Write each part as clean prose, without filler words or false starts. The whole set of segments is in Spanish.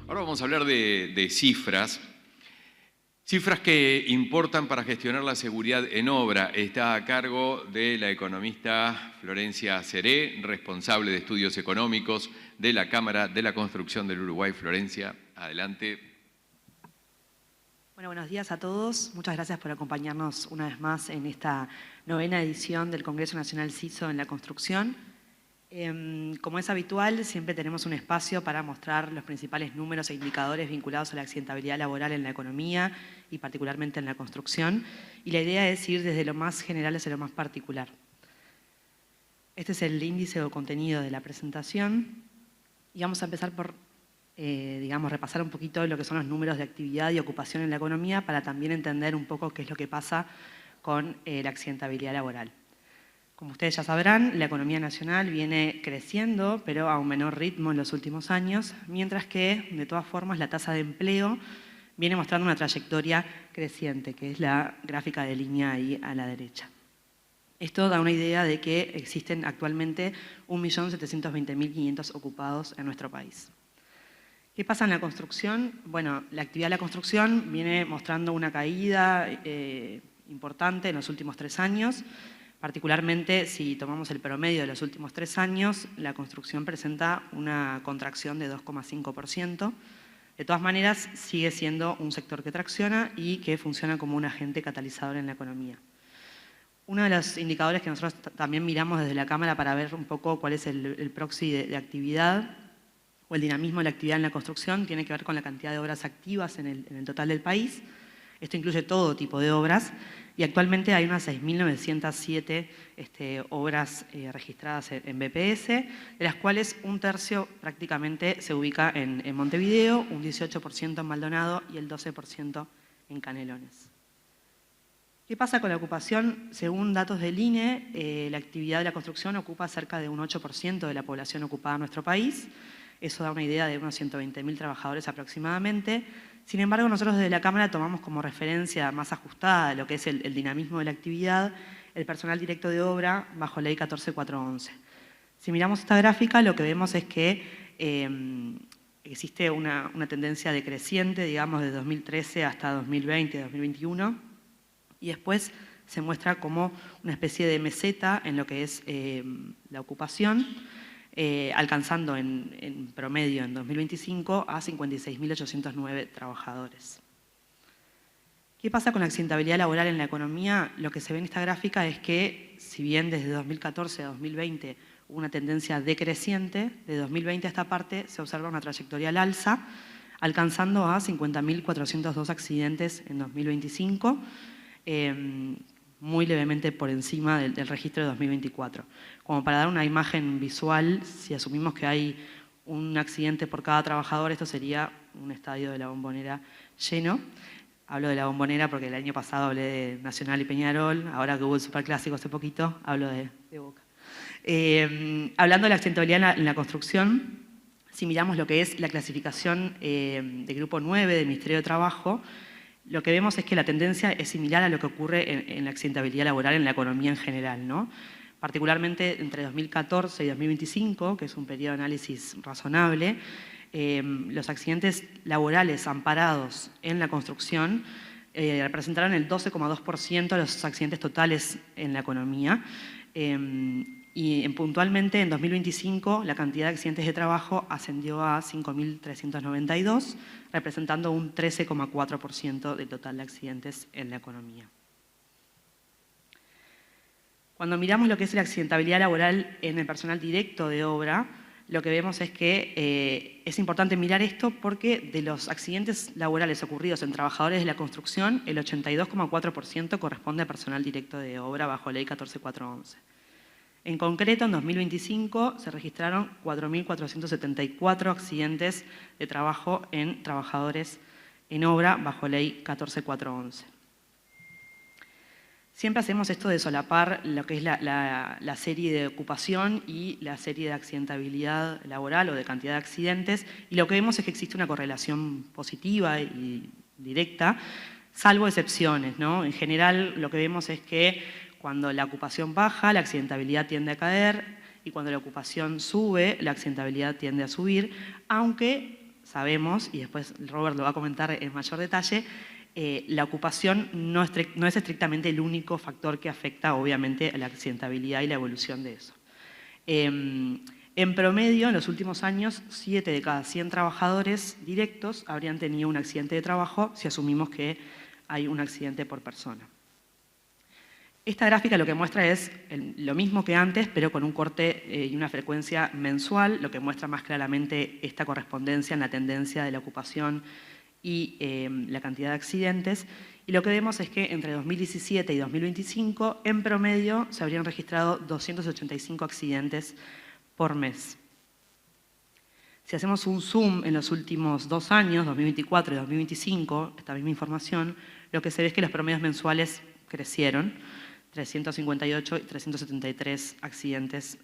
Ahora vamos a hablar de cifras. Cifras que importan para gestionar la seguridad en obra. Está a cargo de la economista Florencia Seré, responsable de estudios económicos de la Cámara de la Construcción del Uruguay. Florencia, adelante. Bueno, buenos días a todos. Muchas gracias por acompañarnos una vez más en esta 9ª edición del Congreso Nacional CISO en la Construcción. Como es habitual, siempre tenemos un espacio para mostrar los principales números e indicadores vinculados a la accidentabilidad laboral en la economía y particularmente en la construcción. Y la idea es ir desde lo más general hacia lo más particular. Este es el índice o contenido de la presentación. Y vamos a empezar por repasar un poquito lo que son los números de actividad y ocupación en la economía para también entender un poco qué es lo que pasa con la accidentabilidad laboral. Como ustedes ya sabrán, la economía nacional viene creciendo, pero a un menor ritmo en los últimos años, mientras que, de todas formas, la tasa de empleo viene mostrando una trayectoria creciente, que es la gráfica de línea ahí a la derecha. Esto da una idea de que existen actualmente 1.720.500 ocupados en nuestro país. ¿Qué pasa en la construcción? Bueno, la actividad de la construcción viene mostrando una caída importante en los últimos 3 años. Particularmente, si tomamos el promedio de los últimos 3 años, la construcción presenta una contracción de 2,5%. De todas maneras, sigue siendo un sector que tracciona y que funciona como un agente catalizador en la economía. Uno de los indicadores que nosotros también miramos desde la Cámara para ver un poco cuál es el proxy de actividad o el dinamismo de la actividad en la construcción tiene que ver con la cantidad de obras activas en el total del país. Esto incluye todo tipo de obras y actualmente hay unas 6.907 obras registradas en BPS, de las cuales un tercio prácticamente se ubica en Montevideo, un 18% en Maldonado y el 12% en Canelones. ¿Qué pasa con la ocupación? Según datos del INE, la actividad de la construcción ocupa cerca de un 8% de la población ocupada en nuestro país. Eso da una idea de unos 120.000 trabajadores aproximadamente. Sin embargo, nosotros desde la Cámara tomamos como referencia más ajustada lo que es el dinamismo de la actividad, el personal directo de obra bajo Ley 14411. Si miramos esta gráfica, lo que vemos es que existe una tendencia decreciente, digamos, de 2013 hasta 2020, 2021, y después se muestra como una especie de meseta en lo que es la ocupación, alcanzando en promedio en 2025 a 56.809 trabajadores. ¿Qué pasa con la accidentabilidad laboral en la economía? Lo que se ve en esta gráfica es que, si bien desde 2014 a 2020 hubo una tendencia decreciente, de 2020 a esta parte se observa una trayectoria al alza, alcanzando a 50.402 accidentes en 2025, muy levemente por encima del registro de 2024. Como para dar una imagen visual, si asumimos que hay un accidente por cada trabajador, esto sería un estadio de la Bombonera lleno. Hablo de la Bombonera porque el año pasado hablé de Nacional y Peñarol, ahora que hubo el Superclásico hace poquito, hablo de Boca. Hablando de la accidentabilidad en la construcción, si miramos lo que es la clasificación de grupo 9 del Ministerio de Trabajo, lo que vemos es que la tendencia es similar a lo que ocurre en la accidentabilidad laboral en la economía en general, ¿no? Particularmente entre 2014 y 2025, que es un periodo de análisis razonable, los accidentes laborales amparados en la construcción representaron el 12,2% de los accidentes totales en la economía. Y puntualmente en 2025 la cantidad de accidentes de trabajo ascendió a 5.392, representando un 13,4% del total de accidentes en la economía. Cuando miramos lo que es la accidentabilidad laboral en el personal directo de obra, lo que vemos es que es importante mirar esto porque de los accidentes laborales ocurridos en trabajadores de la construcción, el 82,4% corresponde a personal directo de obra bajo Ley 14411. En concreto, en 2025 se registraron 4.474 accidentes de trabajo en trabajadores en obra bajo Ley 14411. Siempre hacemos esto de solapar lo que es la serie de ocupación y la serie de accidentabilidad laboral o de cantidad de accidentes, y lo que vemos es que existe una correlación positiva y directa, salvo excepciones, ¿no? En general, lo que vemos es que cuando la ocupación baja, la accidentabilidad tiende a caer, y cuando la ocupación sube, la accidentabilidad tiende a subir, aunque sabemos, y después Robert lo va a comentar en mayor detalle, la ocupación no es estrictamente el único factor que afecta, obviamente, a la accidentabilidad y la evolución de eso. En promedio, en los últimos años, 7 de cada 100 trabajadores directos habrían tenido un accidente de trabajo si asumimos que hay un accidente por persona. Esta gráfica lo que muestra es lo mismo que antes, pero con un corte y una frecuencia mensual, lo que muestra más claramente esta correspondencia en la tendencia de la ocupación y la cantidad de accidentes. Y lo que vemos es que entre 2017 y 2025, en promedio, se habrían registrado 285 accidentes por mes. Si hacemos un zoom en los últimos 2 años, 2024 y 2025, esta misma información, lo que se ve es que los promedios mensuales crecieron, 358 y 373 accidentes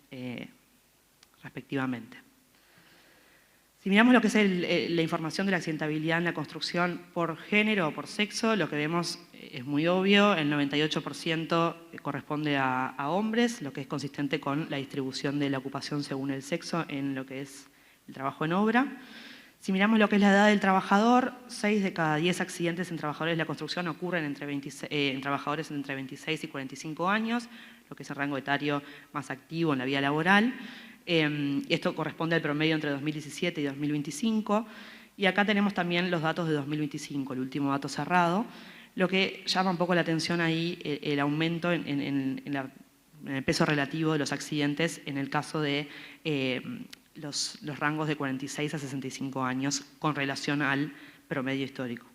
respectivamente. Si miramos lo que es la información de la accidentabilidad en la construcción por género o por sexo, lo que vemos es muy obvio, el 98% corresponde a hombres, lo que es consistente con la distribución de la ocupación según el sexo en lo que es el trabajo en obra. Si miramos lo que es la edad del trabajador, 6 de cada 10 accidentes en trabajadores de la construcción ocurren en trabajadores entre 26 y 45 años, lo que es el rango etario más activo en la vida laboral. Esto corresponde al promedio entre 2017 y 2025. Y acá tenemos también los datos de 2025, el último dato cerrado. Lo que llama un poco la atención ahí, el aumento en el peso relativo de los accidentes en el caso de los rangos de 46 a 65 años con relación al promedio histórico.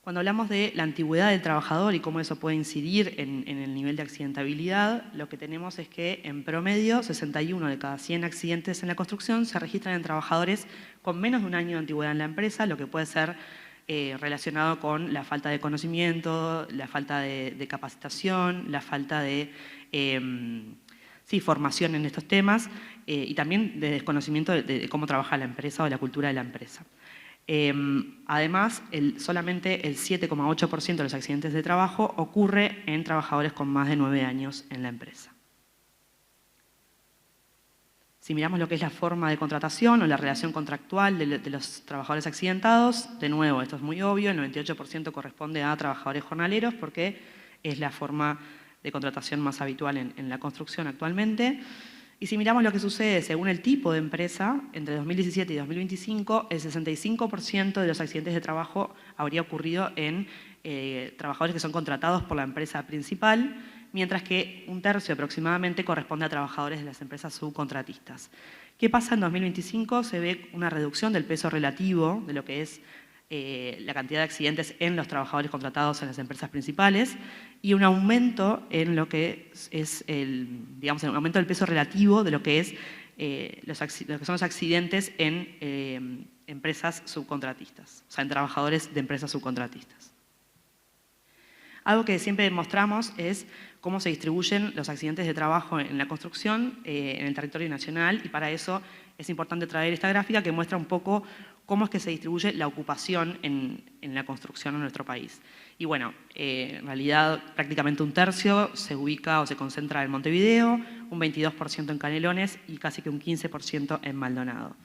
Cuando hablamos de la antigüedad del trabajador y cómo eso puede incidir en el nivel de accidentabilidad, lo que tenemos es que en promedio 61 de cada 100 accidentes en la construcción se registran en trabajadores con menos de un año de antigüedad en la empresa, lo que puede ser relacionado con la falta de conocimiento, la falta de capacitación, la falta de formación en estos temas y también de desconocimiento de cómo trabaja la empresa o la cultura de la empresa. Además, solamente el 7,8% de los accidentes de trabajo ocurre en trabajadores con más de 9 años en la empresa. Si miramos lo que es la forma de contratación o la relación contractual de los trabajadores accidentados, de nuevo, esto es muy obvio, el 98% corresponde a trabajadores jornaleros porque es la forma de contratación más habitual en la construcción actualmente. Y si miramos lo que sucede según el tipo de empresa, entre 2017 y 2025, el 65% de los accidentes de trabajo habría ocurrido en trabajadores que son contratados por la empresa principal, mientras que un tercio aproximadamente corresponde a trabajadores de las empresas subcontratistas. ¿Qué pasa en 2025? Se ve una reducción del peso relativo de lo que es la cantidad de accidentes en los trabajadores contratados en las empresas principales y un aumento en lo que es un aumento del peso relativo de lo que es lo que son los accidentes en empresas subcontratistas, o sea, en trabajadores de empresas subcontratistas. Algo que siempre mostramos es cómo se distribuyen los accidentes de trabajo en la construcción en el territorio nacional y para eso es importante traer esta gráfica que muestra un poco cómo es que se distribuye la ocupación en la construcción en nuestro país. Y bueno, en realidad prácticamente un tercio se ubica o se concentra en Montevideo, un 22% en Canelones y casi que un 15% en Maldonado.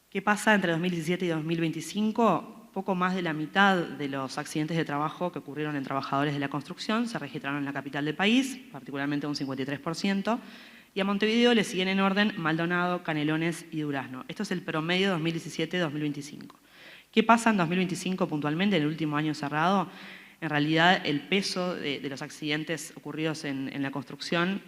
¿Qué pasa entre 2017 y 2025? Poco más de la mitad de los accidentes de trabajo que ocurrieron en trabajadores de la construcción se registraron en la capital del país, particularmente un 53%, y a Montevideo le siguen en orden Maldonado, Canelones y Durazno. Esto es el promedio 2017-2025. ¿Qué pasa en 2025 puntualmente, en el último año cerrado? En realidad el peso de los accidentes ocurridos en la construcción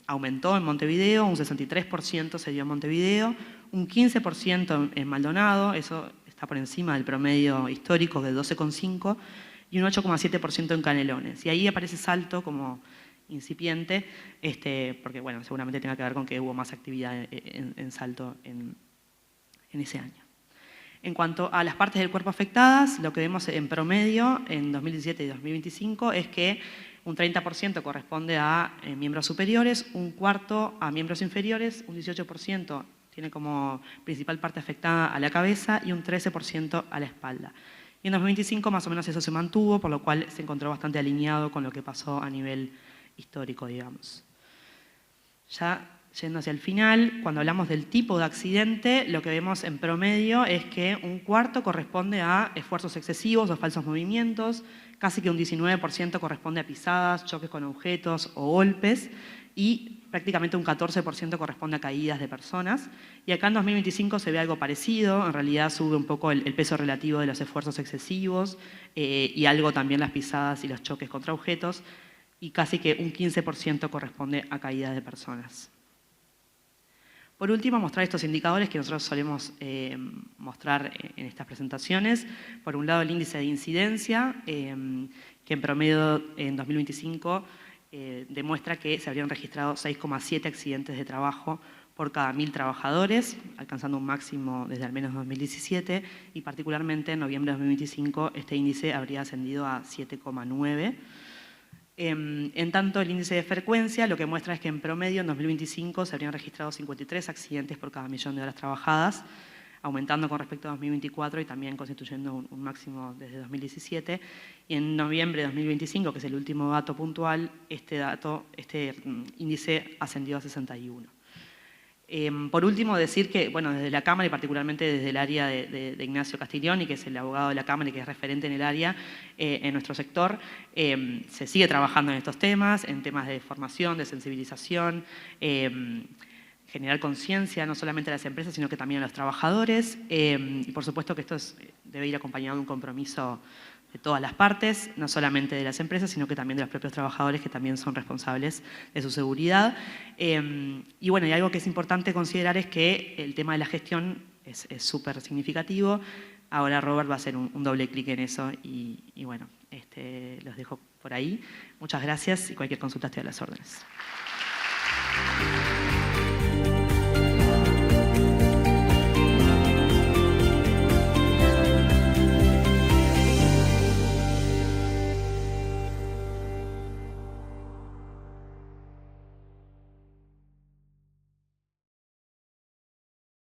aumentó en Montevideo, un 63% se dio en Montevideo, un 15% en Maldonado, eso está por encima del promedio histórico de 12,5% y un 8,7% en Canelones. Y ahí aparece Salto como incipiente, porque bueno, seguramente tenga que ver con que hubo más actividad en Salto en ese año. En cuanto a las partes del cuerpo afectadas, lo que vemos en promedio en 2017 y 2025 es que un 30% corresponde a miembros superiores, un cuarto a miembros inferiores, un 18% tiene como principal parte afectada a la cabeza y un 13% a la espalda. Y en 2025 más o menos eso se mantuvo, por lo cual se encontró bastante alineado con lo que pasó a nivel histórico, digamos. Ya yendo hacia el final, cuando hablamos del tipo de accidente, lo que vemos en promedio es que un cuarto corresponde a esfuerzos excesivos o falsos movimientos, casi que un 19% corresponde a pisadas, choques con objetos o golpes, y prácticamente un 14% corresponde a caídas de personas. Y acá en 2025 se ve algo parecido, en realidad sube un poco el peso relativo de los esfuerzos excesivos y algo también las pisadas y los choques contra objetos, y casi que un 15% corresponde a caídas de personas. Por último, mostrar estos indicadores que nosotros solemos mostrar en estas presentaciones. Por un lado, el índice de incidencia, que en promedio en 2025 demuestra que se habrían registrado 6,7 accidentes de trabajo por cada 1.000 trabajadores, alcanzando un máximo desde al menos 2017, y particularmente en noviembre de 2025 este índice habría ascendido a 7,9. En tanto, el índice de frecuencia lo que muestra es que en promedio en 2025 se habrían registrado 53 accidentes por cada 1.000.000 de horas trabajadas, aumentando con respecto a 2024 y también constituyendo un máximo desde 2017. Y en noviembre de 2025, que es el último dato puntual, este índice ascendió a 61. Por último, decir que, bueno, desde la Cámara y particularmente desde el área de Ignacio Castiglioni, que es el abogado de la Cámara y que es referente en el área, en nuestro sector, se sigue trabajando en estos temas, en temas de formación, de sensibilización, generar conciencia no solamente a las empresas, sino que también a los trabajadores. Y por supuesto que esto debe ir acompañado de un compromiso de todas las partes, no solamente de las empresas, sino que también de los propios trabajadores, que también son responsables de su seguridad. Y bueno, y algo que es importante considerar es que el tema de la gestión es súper significativo. Ahora Robert va a hacer un doble clic en eso y bueno, los dejo por ahí. Muchas gracias y cualquier consulta estoy a las órdenes.